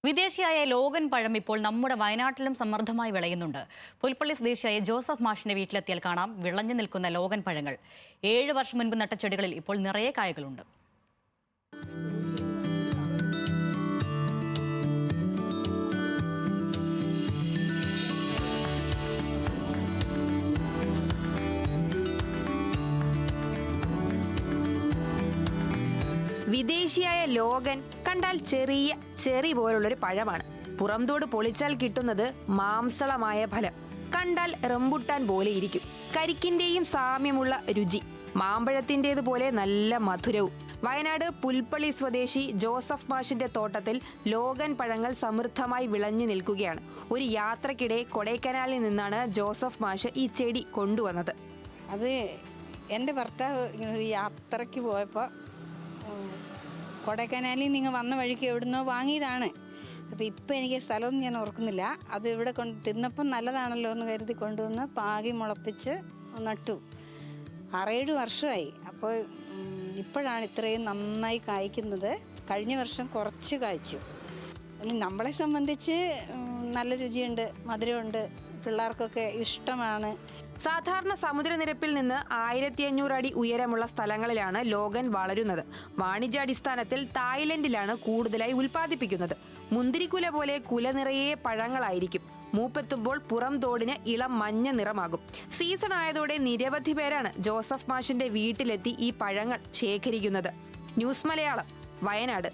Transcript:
വിദേശിയായ Logan പഴം ഇപ്പോൾ നമ്മുടെ വയനാട്ടിലും സമൃദ്ധമായി വിളയുന്നുണ്ട്. പുൽപ്പള്ളി സ്വദേശിയായ ജോസഫ് മാഷിന്റെ വീട്ടിലെത്തിയാൽ കാണാം വിളഞ്ഞു നിൽക്കുന്ന ലോഗൻ പഴങ്ങൾ. 7 വർഷം മുൻപ് നട്ട ചെടികളിൽ ഇപ്പോൾ നിറയെ കായകളുണ്ട്. വിദേശിയായ ലോഗൻ കണ്ടാൽ ചെറിയ ചെറി പോലുള്ളൊരു പഴമാണ്. പുറംതോട് പൊളിച്ചാൽ കിട്ടുന്നത് മാംസളമായ ഫലം. കണ്ടാൽ റംബുട്ടാൻ പോലെ ഇരിക്കും. കരിക്കിന്റെയും സാമ്യമുള്ള രുചി, മാമ്പഴത്തിൻ്റെതുപോലെ നല്ല മധുരവും. വയനാട് പുൽപ്പള്ളി സ്വദേശി ജോസഫ് മാഷിന്റെ തോട്ടത്തിൽ ലോഗൻ പഴങ്ങൾ സമൃദ്ധമായി വിളഞ്ഞു നിൽക്കുകയാണ്. ഒരു യാത്രക്കിടെ കൊടൈക്കനാലിൽ നിന്നാണ് ജോസഫ് മാഷ് ഈ ചെടി കൊണ്ടുവന്നത്. അത് എൻ്റെ ഭർത്താവ് ഒരു യാത്രയ്ക്ക് പോയപ്പോൾ കൊടൈക്കനാലിൽ നിങ്ങൾ വന്ന വഴിക്ക് എവിടുന്നോ വാങ്ങിയതാണ്. അപ്പോൾ ഇപ്പം എനിക്ക് സ്ഥലമൊന്നും ഞാൻ ഓർക്കുന്നില്ല. അത് ഇവിടെ തിന്നപ്പം നല്ലതാണല്ലോ എന്ന് കരുതി കൊണ്ടുവന്ന് പാകി മുളപ്പിച്ച് നട്ടു. 6-7 വർഷമായി. അപ്പോൾ ഇപ്പോഴാണ് ഇത്രയും നന്നായി കായ്ക്കുന്നത്. കഴിഞ്ഞ വർഷം കുറച്ച് കായ്ച്ചു. അല്ലെങ്കിൽ നമ്മളെ സംബന്ധിച്ച് നല്ല രുചിയുണ്ട്, മധുരമുണ്ട്, പിള്ളേർക്കൊക്കെ ഇഷ്ടമാണ്. സാധാരണ സമുദ്രനിരപ്പിൽ നിന്ന് 1500 അടി ഉയരമുള്ള സ്ഥലങ്ങളിലാണ് ലോഗൻ വളരുന്നത്. വാണിജ്യാടിസ്ഥാനത്തിൽ തായ്ലൻഡിലാണ് കൂടുതലായി ഉൽപ്പാദിപ്പിക്കുന്നത്. മുന്തിരിക്കുല പോലെ കുല നിറയെ പഴങ്ങളായിരിക്കും. മൂപ്പെത്തുമ്പോൾ പുറം തോടിന് ഇളം മഞ്ഞ നിറമാകും. സീസൺ ആയതോടെ നിരവധി പേരാണ് ജോസഫ് മാഷിന്റെ വീട്ടിലെത്തി ഈ പഴങ്ങൾ ശേഖരിക്കുന്നത്. ന്യൂസ് മലയാളം, വയനാട്.